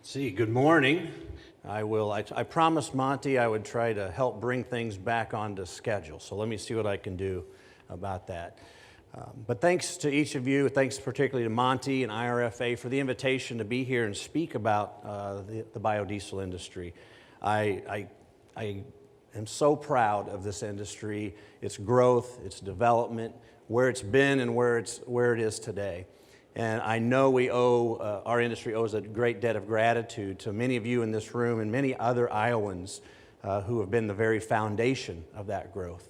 See, good morning. I promised Monty I would try to help bring things back onto schedule, so let me see what I can do about that. But thanks to each of you, thanks particularly to Monty and IRFA for the invitation to be here and speak about the biodiesel industry. I am so proud of this industry, its growth, its development, where it's been and where it is today. And I know our industry owes a great debt of gratitude to many of you in this room and many other Iowans who have been the very foundation of that growth.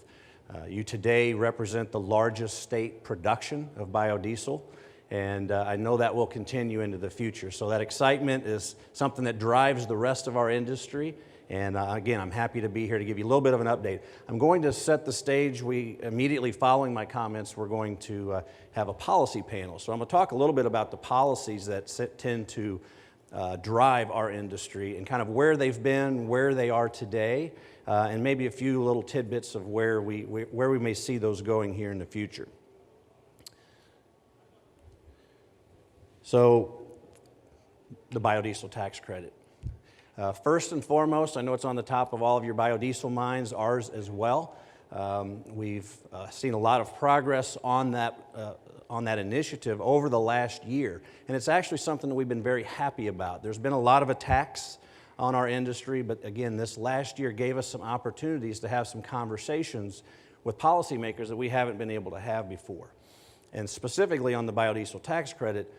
You today represent the largest state production of biodiesel, and I know that will continue into the future. So that excitement is something that drives the rest of our industry. And again, I'm happy to be here to give you a little bit of an update. I'm going to set the stage. Immediately following my comments, we're going to have a policy panel. So I'm going to talk a little bit about the policies that tend to drive our industry and kind of where they've been, where they are today, and maybe a few little tidbits of where we may see those going here in the future. So, the biodiesel tax credit. First and foremost, I know it's on the top of all of your biodiesel minds, ours as well. We've seen a lot of progress on that initiative over the last year, and it's actually something that we've been very happy about. There's been a lot of attacks on our industry, but again, this last year gave us some opportunities to have some conversations with policymakers that we haven't been able to have before. And specifically on the biodiesel tax credit,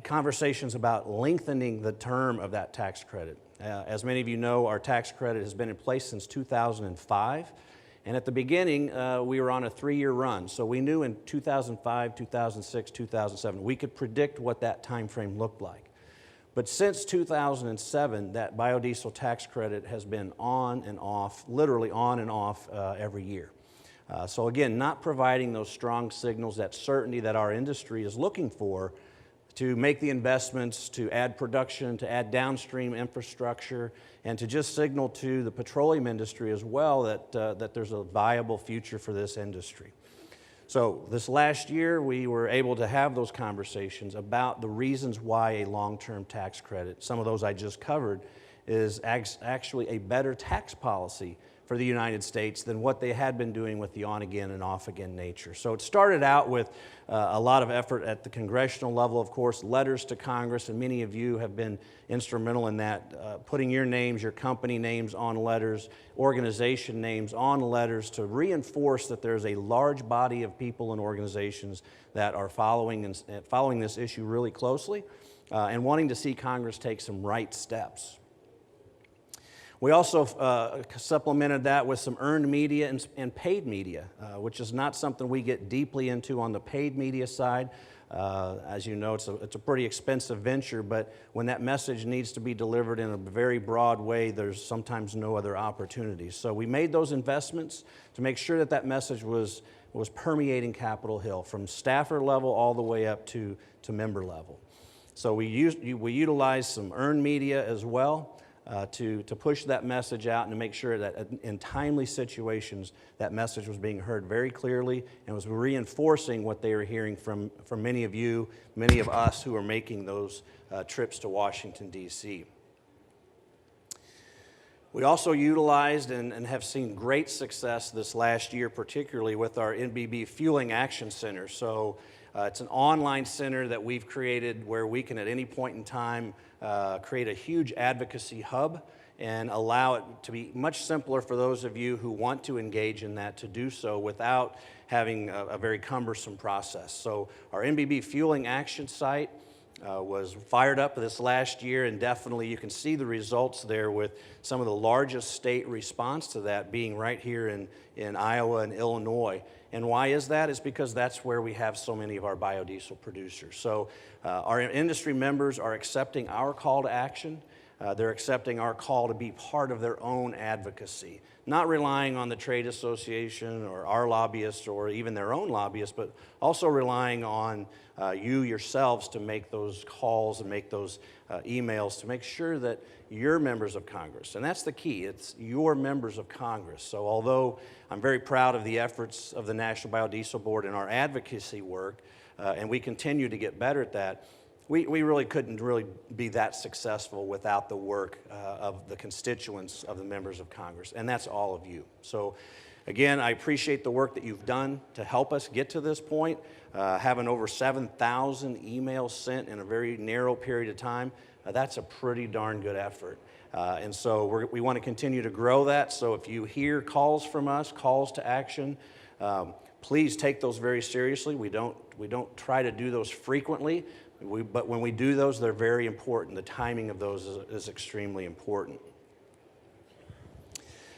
conversations about lengthening the term of that tax credit. As many of you know, our tax credit has been in place since 2005, and at the beginning we were on a 3-year run. So we knew in 2005, 2006, 2007 we could predict what that time frame looked like. But since 2007, that biodiesel tax credit has been on and off, literally on and off every year. So again, not providing those strong signals, that certainty that our industry is looking for to make the investments, to add production, to add downstream infrastructure, and to just signal to the petroleum industry as well that there's a viable future for this industry. So this last year, we were able to have those conversations about the reasons why a long-term tax credit, some of those I just covered, is actually a better tax policy for the United States than what they had been doing with the on-again and off-again nature. So it started out with a lot of effort at the congressional level, of course, letters to Congress, and many of you have been instrumental in that, putting your names, your company names on letters, organization names on letters to reinforce that there's a large body of people and organizations that are following this issue really closely and wanting to see Congress take some right steps. We also supplemented that with some earned media and paid media, which is not something we get deeply into on the paid media side. As you know, it's a pretty expensive venture, but when that message needs to be delivered in a very broad way, there's sometimes no other opportunities. So we made those investments to make sure that that message was permeating Capitol Hill, from staffer level all the way up to member level. So we utilized some earned media as well. To push that message out and to make sure that in timely situations that message was being heard very clearly and was reinforcing what they were hearing from many of you, many of us who are making those trips to Washington, D.C. We also utilized and have seen great success this last year, particularly with our NBB Fueling Action Center. So it's an online center that we've created where we can at any point in time create a huge advocacy hub and allow it to be much simpler for those of you who want to engage in that to do so without having a very cumbersome process. So our NBB Fueling Action site was fired up this last year, and definitely you can see the results there with some of the largest state response to that being right here in Iowa and Illinois. And why is that? It's because that's where we have so many of our biodiesel producers. So our industry members are accepting our call to action. They're accepting our call to be part of their own advocacy, not relying on the trade association or our lobbyists or even their own lobbyists, but also relying on you yourselves to make those calls and make those emails to make sure that you're members of Congress. And that's the key. It's your members of Congress. So although I'm very proud of the efforts of the National Biodiesel Board and our advocacy work, and we continue to get better at that, we really couldn't really be that successful without the work of the constituents of the members of Congress, and that's all of you. So again, I appreciate the work that you've done to help us get to this point. Having over 7,000 emails sent in a very narrow period of time, that's a pretty darn good effort. And so we want to continue to grow that. So if you hear calls from us, calls to action, please take those very seriously. We don't try to do those frequently, but when we do those, they're very important. The timing of those is extremely important.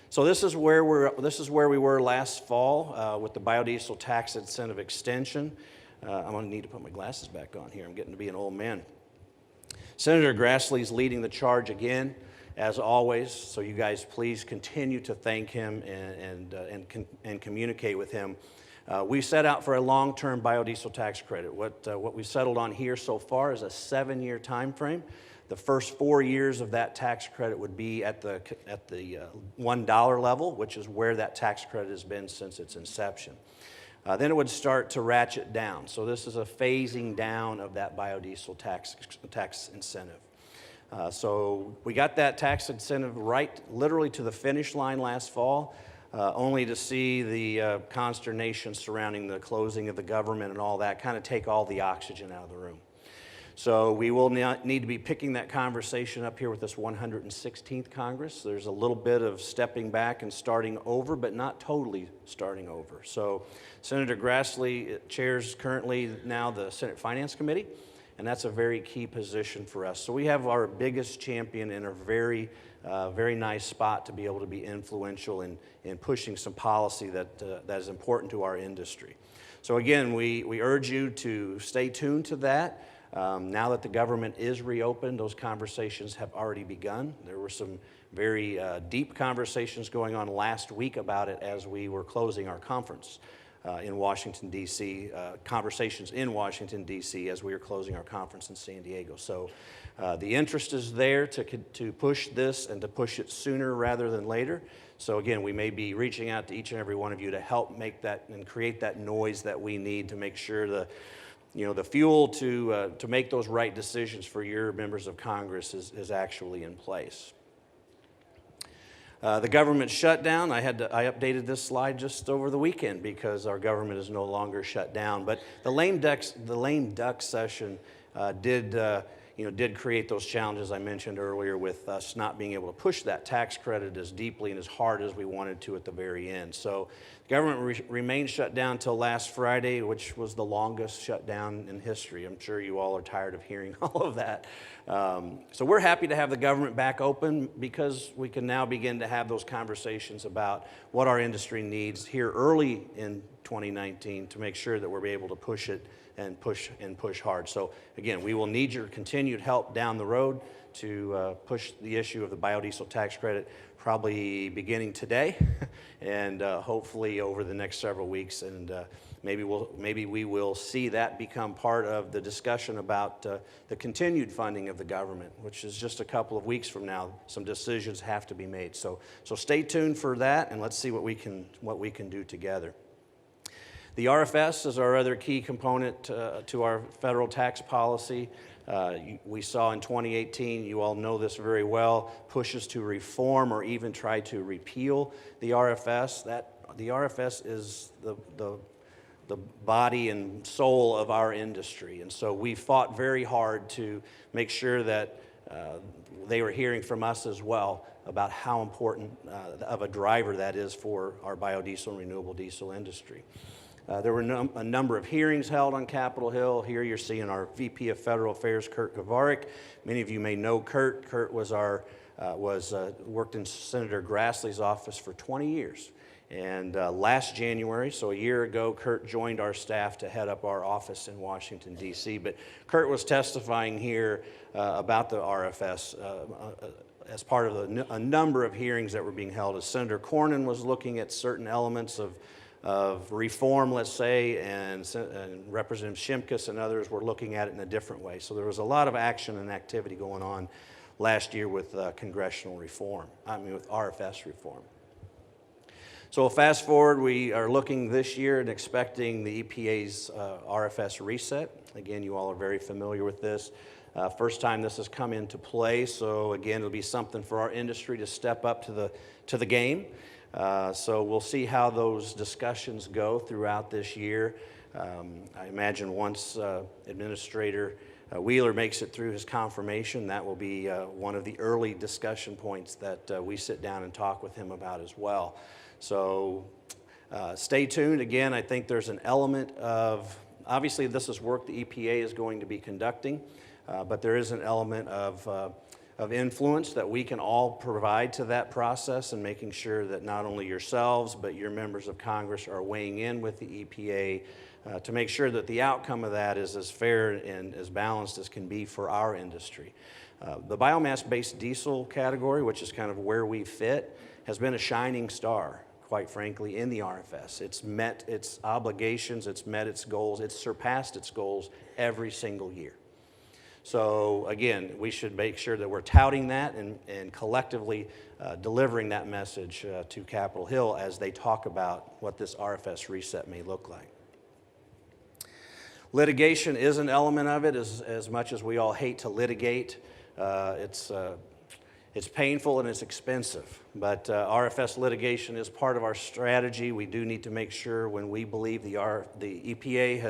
So this is where we were last fall with the biodiesel tax incentive extension. I'm going to need to put my glasses back on here. I'm getting to be an old man. Senator Grassley's leading the charge again, as always. So you guys please continue to thank him and communicate with him. We set out for a long-term biodiesel tax credit. What we settled on here so far is a 7-year time frame. The first 4 years of that tax credit would be at the $1 level, which is where that tax credit has been since its inception. Then it would start to ratchet down. So this is a phasing down of that biodiesel tax incentive. So we got that tax incentive right literally to the finish line last fall, only to see the consternation surrounding the closing of the government and all that kind of take all the oxygen out of the room. So we will need to be picking that conversation up here with this 116th Congress. There's a little bit of stepping back and starting over, but not totally starting over. So Senator Grassley chairs currently now the Senate Finance Committee, and that's a very key position for us. So we have our biggest champion in a very nice spot to be able to be influential in pushing some policy that is important to our industry. So again, we urge you to stay tuned to that. Now that the government is reopened, those conversations have already begun. There were some very deep conversations going on last week about it as we were closing our conference in Washington, D.C., conversations in Washington, D.C. as we were closing our conference in San Diego. So the interest is there to push this and to push it sooner rather than later. So again, we may be reaching out to each and every one of you to help make that and create that noise that we need to make sure the fuel to make those right decisions for your members of Congress is actually in place. The government shutdown, I updated this slide just over the weekend because our government is no longer shut down. But the lame duck session did create those challenges I mentioned earlier with us not being able to push that tax credit as deeply and as hard as we wanted to at the very end. So the government remained shut down until last Friday, which was the longest shutdown in history. I'm sure you all are tired of hearing all of that. So we're happy to have the government back open because we can now begin to have those conversations about what our industry needs here early in 2019 to make sure that we're able to push it and push hard. So again, we will need your continued help down the road to push the issue of the biodiesel tax credit, probably beginning today and hopefully over the next several weeks. And maybe we will see that become part of the discussion about the continued funding of the government, which is just a couple of weeks from now. Some decisions have to be made. So stay tuned for that, and let's see what we can do together. The RFS is our other key component to our federal tax policy. We saw in 2018, you all know this very well, pushes to reform or even try to repeal the RFS. The RFS is the body and soul of our industry. And so we fought very hard to make sure that they were hearing from us as well about how important of a driver that is for our biodiesel and renewable diesel industry. There were a number of hearings held on Capitol Hill. Here you're seeing our VP of Federal Affairs, Kurt Gavarik. Many of you may know Kurt. Kurt was worked in Senator Grassley's office for 20 years. And last January, so a year ago, Kurt joined our staff to head up our office in Washington, D.C. But Kurt was testifying here about the RFS as part of a number of hearings that were being held. As Senator Cornyn was looking at certain elements of reform, let's say, and Representative Shimkus and others were looking at it in a different way. So there was a lot of action and activity going on last year with congressional reform, with RFS reform. So fast forward, we are looking this year and expecting the EPA's RFS reset. Again, you all are very familiar with this. First time this has come into play, so again, it'll be something for our industry to step up to the game. So we'll see how those discussions go throughout this year. I imagine once Administrator Wheeler makes it through his confirmation, that will be one of the early discussion points that we sit down and talk with him about as well. So stay tuned. Again, I think there's an element of, obviously this is work the EPA is going to be conducting, but there is an element of influence that we can all provide to that process, and making sure that not only yourselves, but your members of Congress are weighing in with the EPA to make sure that the outcome of that is as fair and as balanced as can be for our industry. The biomass-based diesel category, which is kind of where we fit, has been a shining star, quite frankly, in the RFS. It's met its obligations, it's met its goals, it's surpassed its goals every single year. So again, we should make sure that we're touting that and collectively delivering that message to Capitol Hill as they talk about what this RFS reset may look like. Litigation is an element of it, as much as we all hate to litigate. It's painful and it's expensive, but RFS litigation is part of our strategy. We do need to make sure when we believe the EPA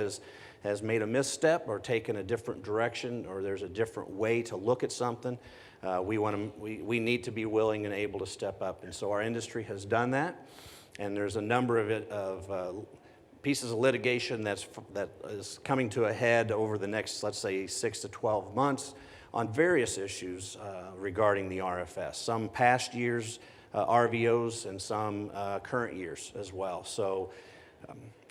has made a misstep or taken a different direction, or there's a different way to look at something, we need to be willing and able to step up. And so our industry has done that, and there's a number of pieces of litigation that is coming to a head over the next, let's say, 6 to 12 months on various issues regarding the RFS. Some past years RVOs and some current years as well. So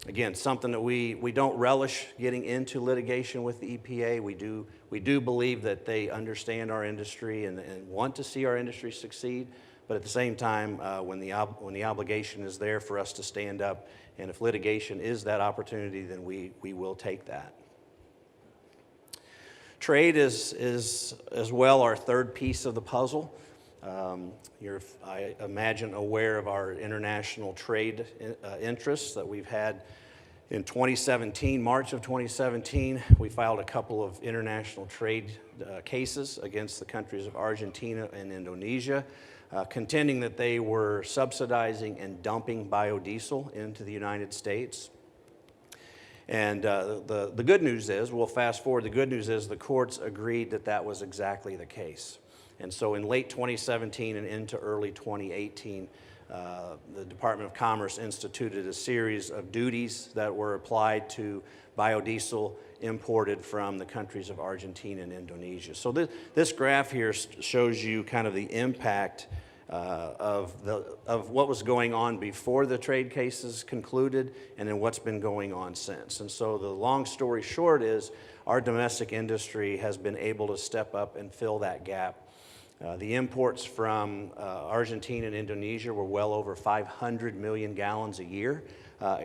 again, something that we don't relish getting into litigation with the EPA. We do believe that they understand our industry and want to see our industry succeed. But at the same time, when the obligation is there for us to stand up, and if litigation is that opportunity, then we will take that. Trade is as well our third piece of the puzzle. You're, I imagine, aware of our international trade interests that we've had. In 2017, March of 2017, we filed a couple of international trade cases against the countries of Argentina and Indonesia, contending that they were subsidizing and dumping biodiesel into the United States. And the good news is, we'll fast forward, the good news is the courts agreed that that was exactly the case. And so in late 2017 and into early 2018, the Department of Commerce instituted a series of duties that were applied to biodiesel imported from the countries of Argentina and Indonesia. So this graph here shows you kind of the impact of what was going on before the trade cases concluded, and then what's been going on since. And so the long story short is our domestic industry has been able to step up and fill that gap. The imports from Argentina and Indonesia were well over 500 million gallons a year,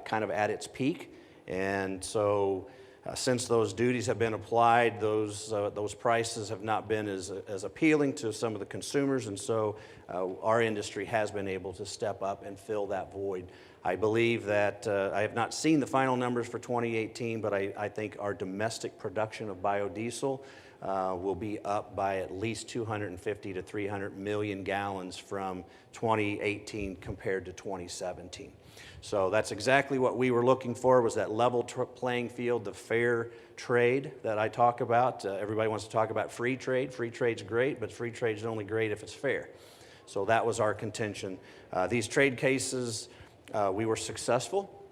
kind of at its peak. And so since those duties have been applied, those prices have not been as appealing to some of the consumers, and so our industry has been able to step up and fill that void. I believe that, I have not seen the final numbers for 2018, but I think our domestic production of biodiesel will be up by at least 250 to 300 million gallons from 2018 compared to 2017. So that's exactly what we were looking for, was that level playing field, the fair trade that I talk about. Everybody wants to talk about free trade. Free trade's great, but free trade's only great if it's fair. So that was our contention. These trade cases, we were successful.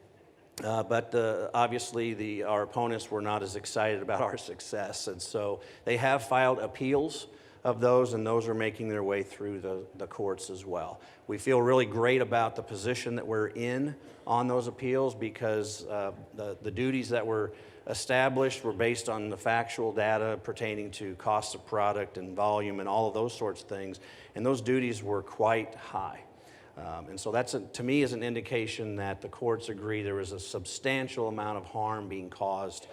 But obviously our opponents were not as excited about our success, and so they have filed appeals of those, and those are making their way through the courts as well. We feel really great about the position that we're in on those appeals, because the duties that were established were based on the factual data pertaining to cost of product and volume and all of those sorts of things, and those duties were quite high. And so that's, to me, is an indication that the courts agree there was a substantial amount of harm being caused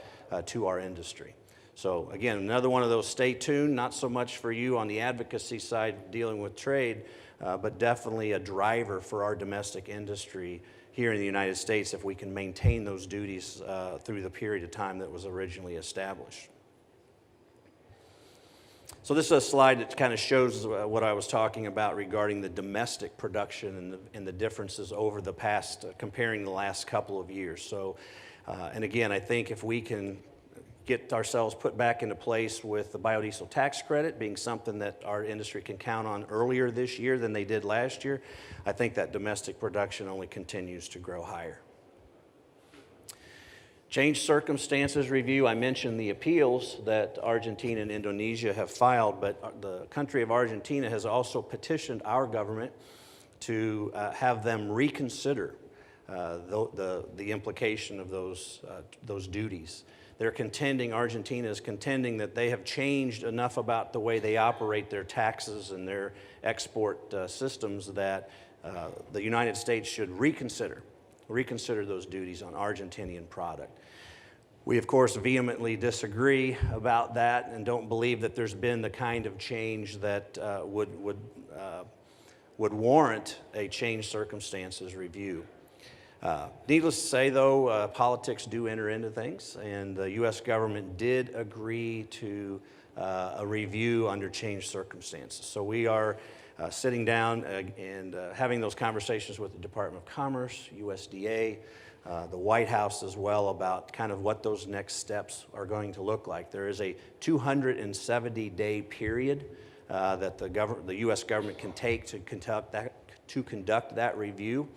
to our industry. So again, another one of those stay tuned, not so much for you on the advocacy side dealing with trade, but definitely a driver for our domestic industry here in the United States if we can maintain those duties through the period of time that was originally established. So this is a slide that kind of shows what I was talking about regarding the domestic production and the differences over the past, comparing the last couple of years. So, and again, I think if we can get ourselves put back into place with the biodiesel tax credit being something that our industry can count on earlier this year than they did last year, I think that domestic production only continues to grow higher. Change circumstances review, I mentioned the appeals that Argentina and Indonesia have filed, but the country of Argentina has also petitioned our government to have them reconsider the implication of those duties. They're contending, Argentina is contending that they have changed enough about the way they operate their taxes and their export systems that the United States should reconsider those duties on Argentinian product. We, of course, vehemently disagree about that and don't believe that there's been the kind of change that would warrant a change circumstances review. Needless to say, though, politics do enter into things, and the U.S. government did agree to a review under change circumstances. So we are sitting down and having those conversations with the Department of Commerce, USDA, the White House as well, about kind of what those next steps are going to look like. There is a 270-day period that the U.S. government can take to conduct that review.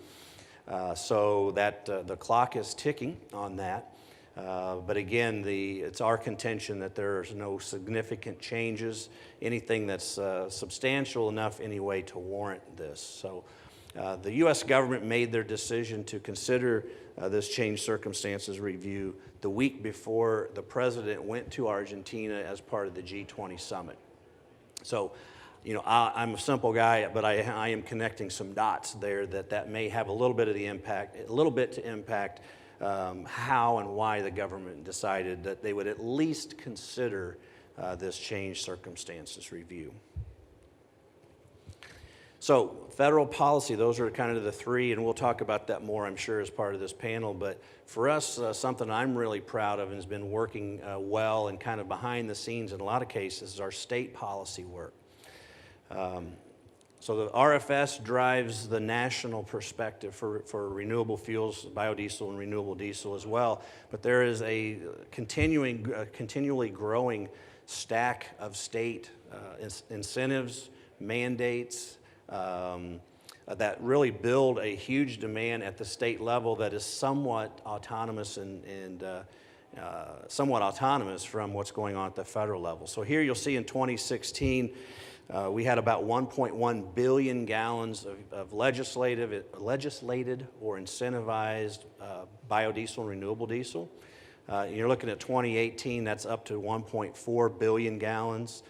So that the clock is ticking on that. But again, it's our contention that there's no significant changes, anything that's substantial enough anyway to warrant this. So the U.S. government made their decision to consider this change circumstances review the week before the president went to Argentina as part of the G20 summit. So, you know, I'm a simple guy, but I am connecting some dots there that may have a little bit of the impact, a little bit to impact how and why the government decided that they would at least consider this change circumstances review. So federal policy, those are kind of the three, and we'll talk about that more, I'm sure, as part of this panel. But for us, something I'm really proud of and has been working well and kind of behind the scenes in a lot of cases is our state policy work. So the RFS drives the national perspective for renewable fuels, biodiesel and renewable diesel as well. But there is a continually growing stack of state incentives, mandates, that really build a huge demand at the state level that is somewhat autonomous and somewhat autonomous from what's going on at the federal level. So here you'll see in 2016, we had about 1.1 billion gallons of legislated or incentivized biodiesel and renewable diesel. You're looking at 2018, that's up to 1.4 billion gallons.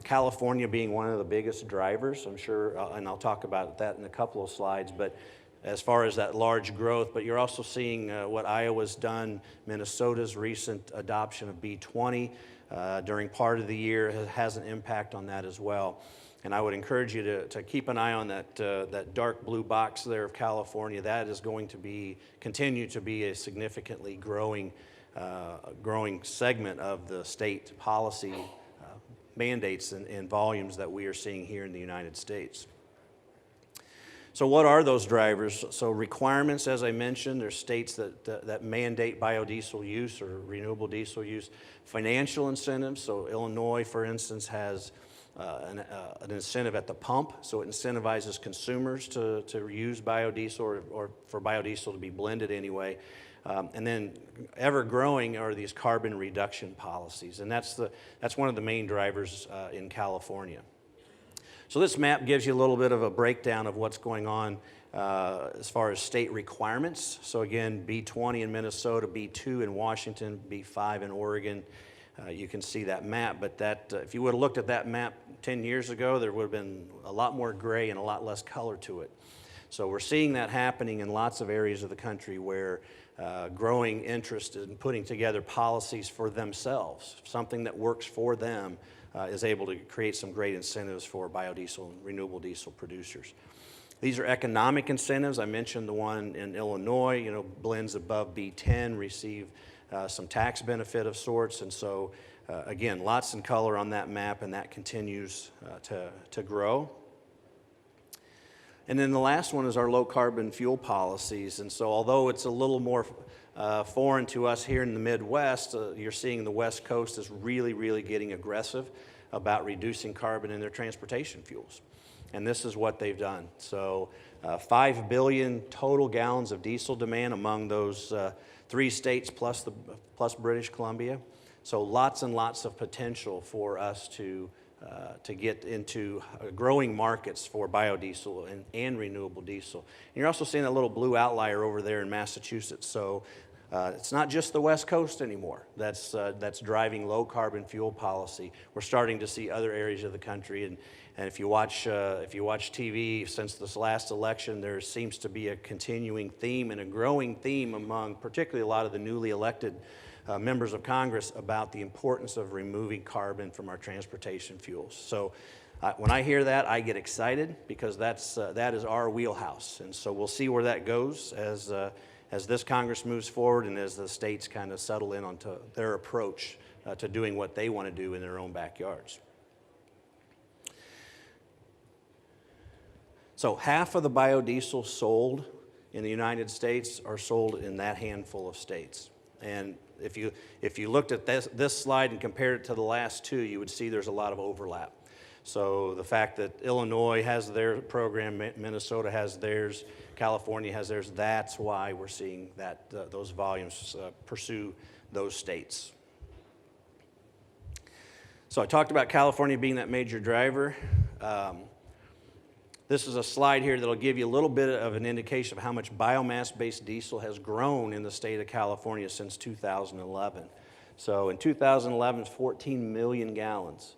California being one of the biggest drivers, I'm sure, and I'll talk about that in a couple of slides, but as far as that large growth, but you're also seeing what Iowa's done, Minnesota's recent adoption of B20 during part of the year has an impact on that as well. And I would encourage you to keep an eye on that dark blue box there of California. That is going to continue to be a significantly growing segment of the state policy mandates and volumes that we are seeing here in the United States. So what are those drivers? So requirements, as I mentioned, there's states that mandate biodiesel use or renewable diesel use. Financial incentives, so Illinois, for instance, has an incentive at the pump, so it incentivizes consumers to use biodiesel or for biodiesel to be blended anyway. And then ever growing are these carbon reduction policies, and that's one of the main drivers in California. So this map gives you a little bit of a breakdown of what's going on as far as state requirements. So again, B20 in Minnesota, B2 in Washington, B5 in Oregon. You can see that map, but if you would have looked at that map 10 years ago, there would have been a lot more gray and a lot less color to it. So we're seeing that happening in lots of areas of the country where growing interest in putting together policies for themselves. Something that works for them is able to create some great incentives for biodiesel and renewable diesel producers. These are economic incentives. I mentioned the one in Illinois, blends above B10 receive some tax benefit of sorts. And so, again, lots in color on that map, and that continues to grow. And then the last one is our low carbon fuel policies. And so although it's a little more foreign to us here in the Midwest, you're seeing the West Coast is really, really getting aggressive about reducing carbon in their transportation fuels. And this is what they've done. So 5 billion total gallons of diesel demand among those 3 states plus British Columbia. So lots and lots of potential for us to get into growing markets for biodiesel and renewable diesel. And you're also seeing a little blue outlier over there in Massachusetts. So it's not just the West Coast anymore that's driving low carbon fuel policy. We're starting to see other areas of the country, and if you watch TV since this last election, there seems to be a continuing theme and a growing theme among particularly a lot of the newly elected members of Congress about the importance of removing carbon from our transportation fuels. So when I hear that, I get excited because that is our wheelhouse. And so we'll see where that goes as this Congress moves forward and as the states kind of settle in onto their approach to doing what they want to do in their own backyards. So half of the biodiesel sold in the United States are sold in that handful of states. And if you looked at this slide and compared it to the last two, you would see there's a lot of overlap. So the fact that Illinois has their program, Minnesota has theirs, California has theirs, that's why we're seeing that those volumes pursue those states. So I talked about California being that major driver. This is a slide here that'll give you a little bit of an indication of how much biomass-based diesel has grown in the state of California since 2011. So in 2011, 14 million gallons.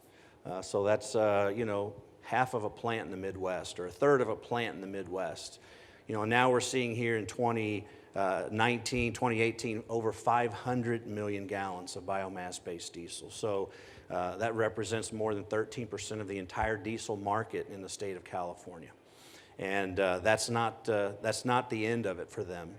So that's, half of a plant in the Midwest, or a third of a plant in the Midwest. Now we're seeing here in 2018, over 500 million gallons of biomass-based diesel. So that represents more than 13% of the entire diesel market in the state of California. And that's not the end of it for them.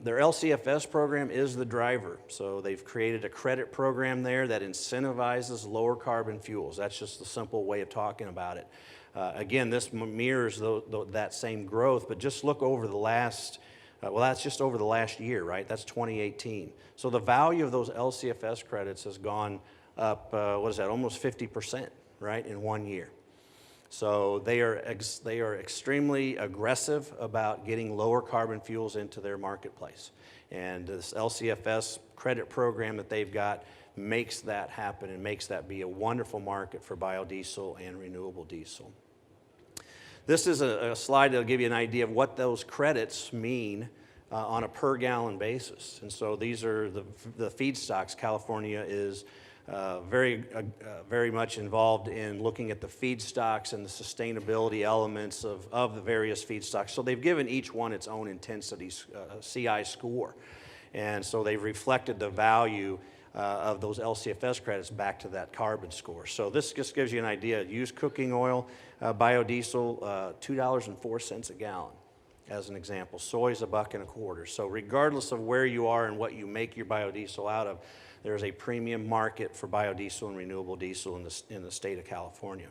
Their LCFS program is the driver. So they've created a credit program there that incentivizes lower carbon fuels. That's just the simple way of talking about it. Again, this mirrors that same growth, but just look over the last, that's just over the last year, right? That's 2018. So the value of those LCFS credits has gone up, almost 50%, right, in 1 year. So they are extremely aggressive about getting lower carbon fuels into their marketplace. And this LCFS credit program that they've got makes that happen and makes that be a wonderful market for biodiesel and renewable diesel. This is a slide that'll give you an idea of what those credits mean on a per gallon basis. And so these are the feedstocks. California is very much involved in looking at the feedstocks and the sustainability elements of the various feedstocks. So they've given each one its own intensity CI score. And so they've reflected the value of those LCFS credits back to that carbon score. So this just gives you an idea. Used cooking oil, biodiesel, $2.04 a gallon, as an example. Soy's $1.25. So regardless of where you are and what you make your biodiesel out of, there's a premium market for biodiesel and renewable diesel in the state of California.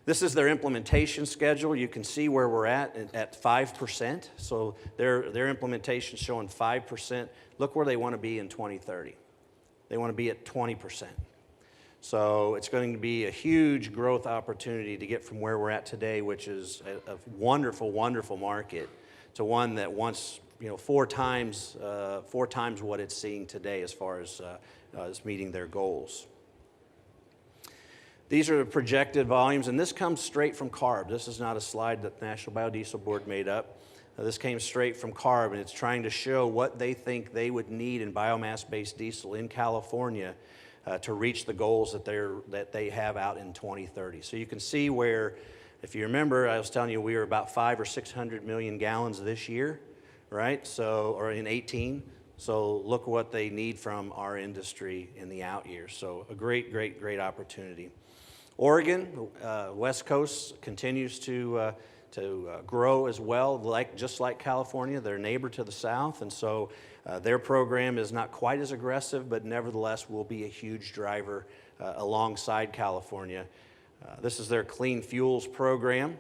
This is their implementation schedule. You can see where we're at 5%. So their implementation is showing 5%. Look where they want to be in 2030. They want to be at 20%. So it's going to be a huge growth opportunity to get from where we're at today, which is a wonderful, wonderful market, to one that wants 4 times what it's seeing today as far as meeting their goals. These are the projected volumes, and this comes straight from CARB. This is not a slide that the National Biodiesel Board made up. This came straight from CARB, and it's trying to show what they think they would need in biomass-based diesel in California to reach the goals that they have out in 2030. So you can see where, if you remember, I was telling you we were about 500 or 600 million gallons this year. right? So, or in 18. So look what they need from our industry in the out years. So a great, great, great opportunity. Oregon, West Coast continues to grow as well, just like California, their neighbor to the south, and so their program is not quite as aggressive, but nevertheless will be a huge driver alongside California. This is their Clean Fuels program.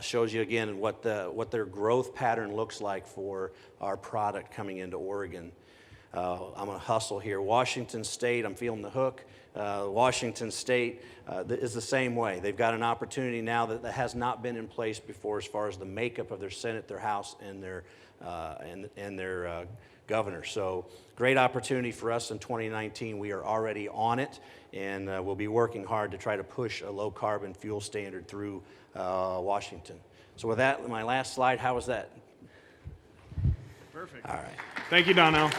Shows you again what their growth pattern looks like for our product coming into Oregon. I'm going to hustle here. Washington State, I'm feeling the hook. Washington State is the same way. They've got an opportunity now that has not been in place before as far as the makeup of their Senate, their House, and their governor. So great opportunity for us in 2019. We are already on it, and we'll be working hard to try to push a low-carbon fuel standard through Washington. So with that, my last slide, how was that? Perfect. All right. Thank you, Donnell.